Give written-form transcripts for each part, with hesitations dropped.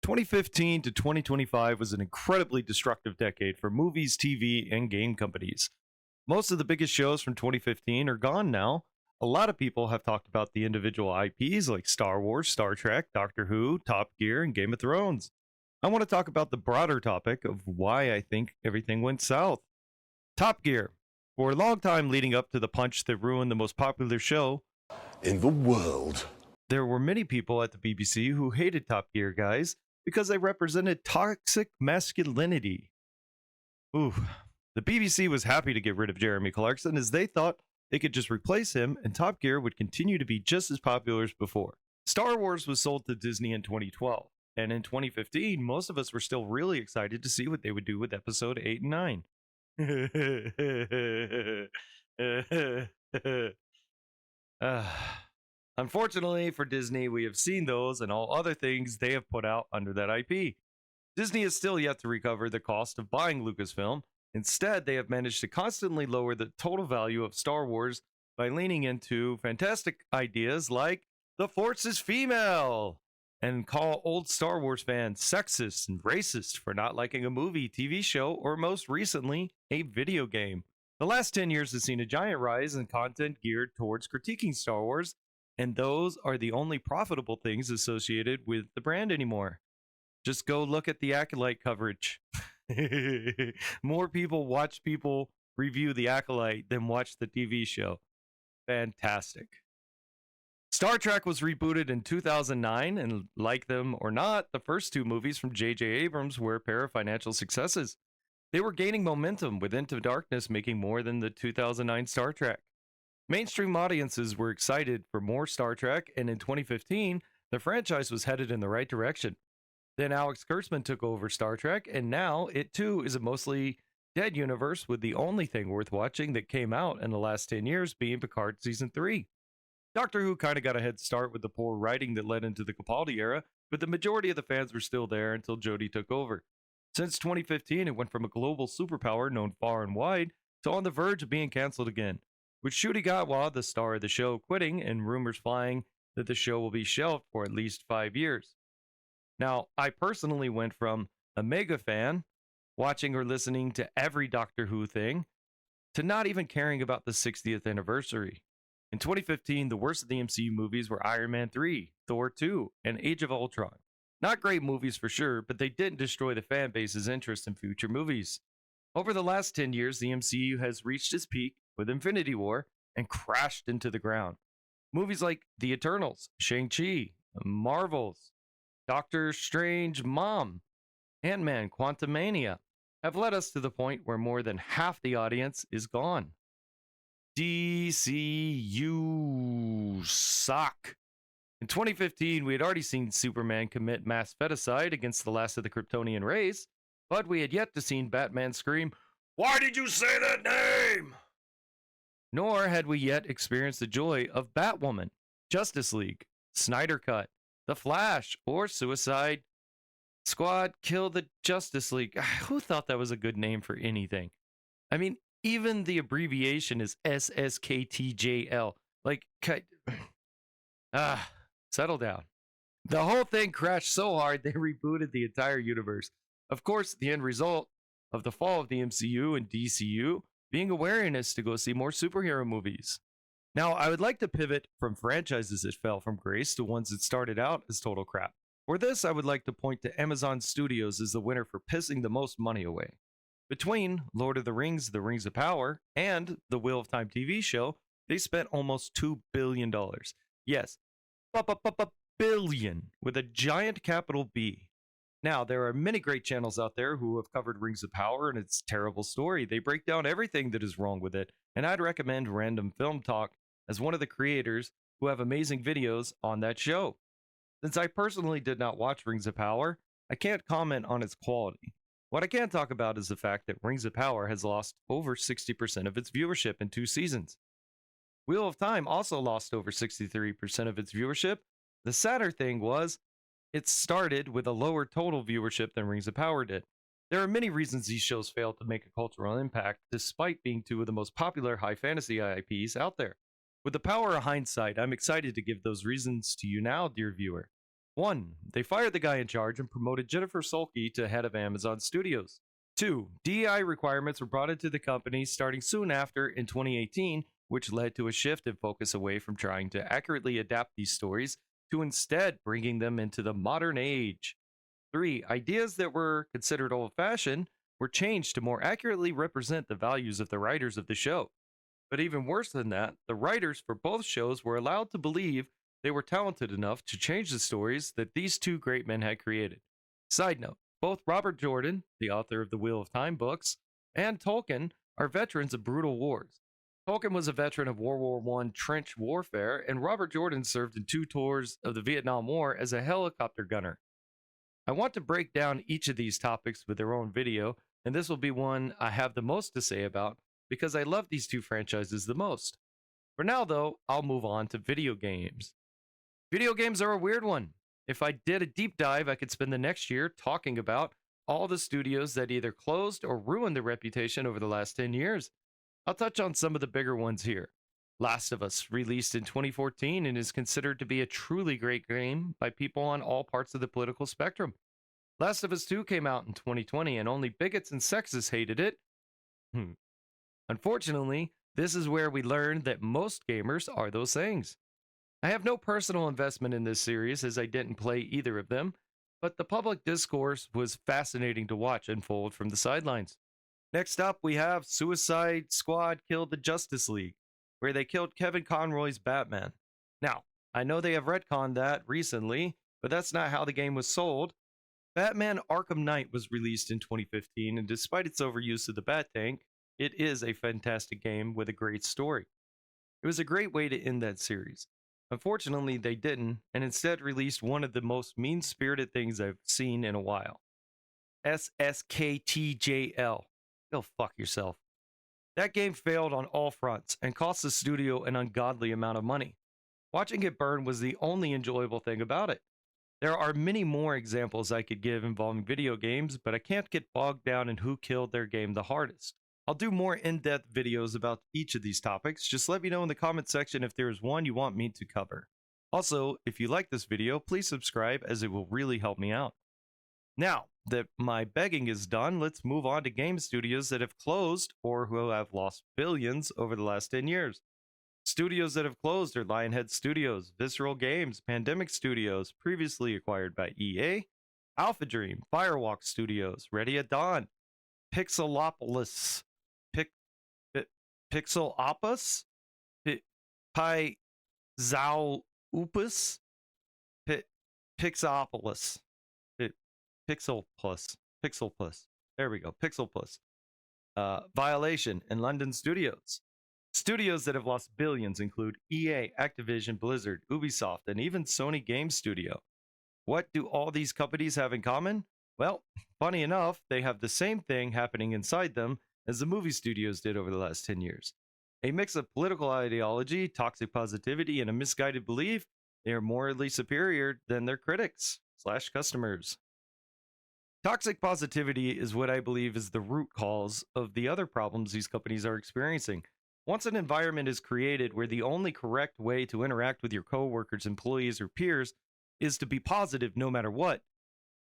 2015 to 2025 was an incredibly destructive decade for movies, TV, and game companies. Most of the biggest shows from 2015 are gone now. A lot of people have talked about the individual IPs like Star Wars, Star Trek, Doctor Who, Top Gear, and Game of Thrones. I want to talk about the broader topic of why I think everything went south. Top Gear. For a long time leading up to the punch that ruined the most popular show in the world, there were many people at the BBC who hated Top Gear guys because they represented toxic masculinity. Ooh, the BBC was happy to get rid of Jeremy Clarkson as they thought they could just replace him and Top Gear would continue to be just as popular as before. Star Wars was sold to Disney in 2012, and in 2015, most of us were still really excited to see what they would do with episode 8 and 9. Unfortunately for Disney, we have seen those and all other things they have put out under that IP. Disney is still yet to recover the cost of buying Lucasfilm. Instead, they have managed to constantly lower the total value of Star Wars by leaning into fantastic ideas like the Force is female and call old Star Wars fans sexist and racist for not liking a movie, TV show, or most recently, a video game. The last 10 years has seen a giant rise in content geared towards critiquing Star Wars, and those are the only profitable things associated with the brand anymore. Just go look at the Acolyte coverage. More people watch people review the Acolyte than watch the TV show. Fantastic. Star Trek was rebooted in 2009, and like them or not, the first two movies from J.J. Abrams were a pair of financial successes. They were gaining momentum, with Into Darkness making more than the 2009 Star Trek. Mainstream audiences were excited for more Star Trek, and in 2015, the franchise was headed in the right direction. Then Alex Kurtzman took over Star Trek, and now it too is a mostly dead universe, with the only thing worth watching that came out in the last 10 years being Picard Season 3. Doctor Who kind of got a head start with the poor writing that led into the Capaldi era, but the majority of the fans were still there until Jodie took over. Since 2015, it went from a global superpower known far and wide to on the verge of being canceled again, with Ncuti Gatwa, the star of the show, quitting and rumors flying that the show will be shelved for at least 5 years. Now, I personally went from a mega fan, watching or listening to every Doctor Who thing, to not even caring about the 60th anniversary. In 2015, the worst of the MCU movies were Iron Man 3, Thor 2, and Age of Ultron. Not great movies for sure, but they didn't destroy the fan base's interest in future movies. Over the last 10 years, the MCU has reached its peak with Infinity War and crashed into the ground. Movies like The Eternals, Shang-Chi, Marvels, Doctor Strange Mom, Ant-Man Quantumania have led us to the point where more than half the audience is gone. DCU suck. In 2015, we had already seen Superman commit mass feticide against the last of the Kryptonian race, but we had yet to see Batman scream, "Why did you say that name?" Nor had we yet experienced the joy of Batwoman, Justice League, Snyder Cut, The Flash, or Suicide Squad Kill the Justice League. Who thought that was a good name for anything? I mean, even the abbreviation is SSKTJL. Like, settle down. The whole thing crashed so hard they rebooted the entire universe. Of course, the end result of the fall of the MCU and DCU being awareness to go see more superhero movies. Now, I would like to pivot from franchises that fell from grace to ones that started out as total crap. For this, I would like to point to Amazon Studios as the winner for pissing the most money away. Between Lord of the Rings of Power, and the Wheel of Time TV show, they spent almost $2 billion. Yes, billion, with a giant capital B. Now, there are many great channels out there who have covered Rings of Power and its terrible story. They break down everything that is wrong with it, and I'd recommend Random Film Talk as one of the creators who have amazing videos on that show. Since I personally did not watch Rings of Power, I can't comment on its quality. What I can talk about is the fact that Rings of Power has lost over 60% of its viewership in 2 seasons. Wheel of Time also lost over 63% of its viewership. The sadder thing was, it started with a lower total viewership than Rings of Power did. There are many reasons these shows failed to make a cultural impact, despite being 2 of the most popular high fantasy IPs out there. With the power of hindsight, I'm excited to give those reasons to you now, dear viewer. 1. They fired the guy in charge and promoted Jennifer Sulke to head of Amazon Studios. 2. DEI requirements were brought into the company starting soon after in 2018, which led to a shift in focus away from trying to accurately adapt these stories to instead bringing them into the modern age. 3. Ideas that were considered old fashioned were changed to more accurately represent the values of the writers of the show. But even worse than that, the writers for both shows were allowed to believe they were talented enough to change the stories that these two great men had created. Side note, both Robert Jordan, the author of the Wheel of Time books, and Tolkien are veterans of brutal wars. Tolkien was a veteran of World War I trench warfare, and Robert Jordan served in 2 tours of the Vietnam War as a helicopter gunner. I want to break down each of these topics with their own video, and this will be one I have the most to say about because I love these 2 franchises the most. For now, though, I'll move on to video games. Video games are a weird one. If I did a deep dive, I could spend the next year talking about all the studios that either closed or ruined their reputation over the last 10 years. I'll touch on some of the bigger ones here. Last of Us, released in 2014 and is considered to be a truly great game by people on all parts of the political spectrum. Last of Us 2 came out in 2020 and only bigots and sexists hated it. Unfortunately, this is where we learned that most gamers are those things. I have no personal investment in this series as I didn't play either of them, but the public discourse was fascinating to watch unfold from the sidelines. Next up, we have Suicide Squad Killed the Justice League, where they killed Kevin Conroy's Batman. Now, I know they have retconned that recently, but that's not how the game was sold. Batman Arkham Knight was released in 2015, and despite its overuse of the Bat Tank, it is a fantastic game with a great story. It was a great way to end that series. Unfortunately, they didn't, and instead released one of the most mean-spirited things I've seen in a while. SSKTJL. Go fuck yourself. That game failed on all fronts and cost the studio an ungodly amount of money. Watching it burn was the only enjoyable thing about it. There are many more examples I could give involving video games, but I can't get bogged down in who killed their game the hardest. I'll do more in-depth videos about each of these topics. Just let me know in the comment section if there is one you want me to cover. Also, if you like this video, please subscribe as it will really help me out. Now that my begging is done, let's move on to game studios that have closed or who have lost billions over the last 10 years. Studios that have closed are Lionhead Studios, Visceral Games, Pandemic Studios, previously acquired by EA, Alpha Dream, Firewalk Studios, Ready at Dawn, Pixelopolis, Pixelopus, Pixopolis, Pixel Plus. There we go. Pixel Plus. Violation and London Studios. Studios that have lost billions include EA, Activision, Blizzard, Ubisoft, and even Sony Game Studio. What do all these companies have in common? Well, funny enough, they have the same thing happening inside them as the movie studios did over the last 10 years. A mix of political ideology, toxic positivity, and a misguided belief they are morally superior than their critics/customers. Toxic positivity is what I believe is the root cause of the other problems these companies are experiencing. Once an environment is created where the only correct way to interact with your coworkers, employees, or peers is to be positive no matter what,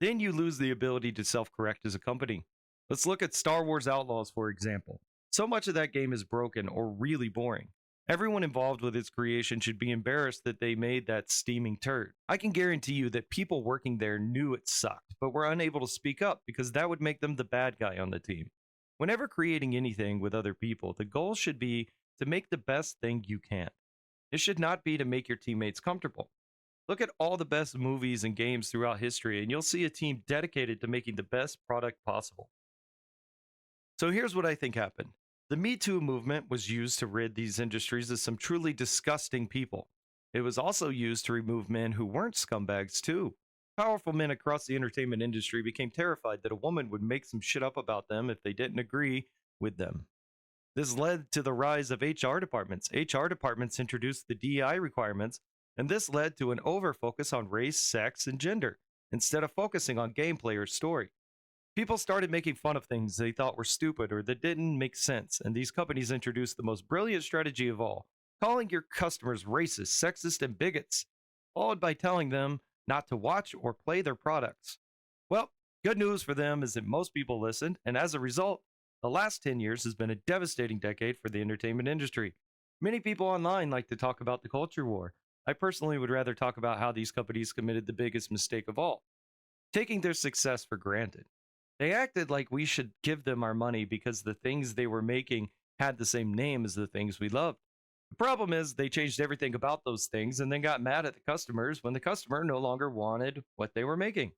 then you lose the ability to self-correct as a company. Let's look at Star Wars Outlaws, for example. So much of that game is broken or really boring. Everyone involved with its creation should be embarrassed that they made that steaming turd. I can guarantee you that people working there knew it sucked, but were unable to speak up because that would make them the bad guy on the team. Whenever creating anything with other people, the goal should be to make the best thing you can. It should not be to make your teammates comfortable. Look at all the best movies and games throughout history, and you'll see a team dedicated to making the best product possible. So here's what I think happened. The Me Too movement was used to rid these industries of some truly disgusting people. It was also used to remove men who weren't scumbags too. Powerful men across the entertainment industry became terrified that a woman would make some shit up about them if they didn't agree with them. This led to the rise of HR departments. HR departments introduced the DEI requirements, and this led to an overfocus on race, sex, and gender, instead of focusing on gameplay or story. People started making fun of things they thought were stupid or that didn't make sense, and these companies introduced the most brilliant strategy of all, calling your customers racist, sexist, and bigots, followed by telling them not to watch or play their products. Well, good news for them is that most people listened, and as a result, the last 10 years has been a devastating decade for the entertainment industry. Many people online like to talk about the culture war. I personally would rather talk about how these companies committed the biggest mistake of all, taking their success for granted. They acted like we should give them our money because the things they were making had the same name as the things we loved. The problem is they changed everything about those things and then got mad at the customers when the customer no longer wanted what they were making.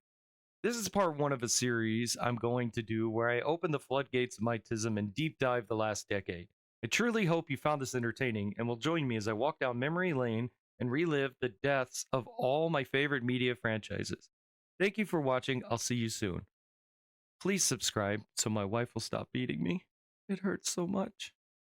This is part one of a series I'm going to do where I open the floodgates of mytism and deep dive the last decade. I truly hope you found this entertaining and will join me as I walk down memory lane and relive the deaths of all my favorite media franchises. Thank you for watching. I'll see you soon. Please subscribe so my wife will stop beating me. It hurts so much.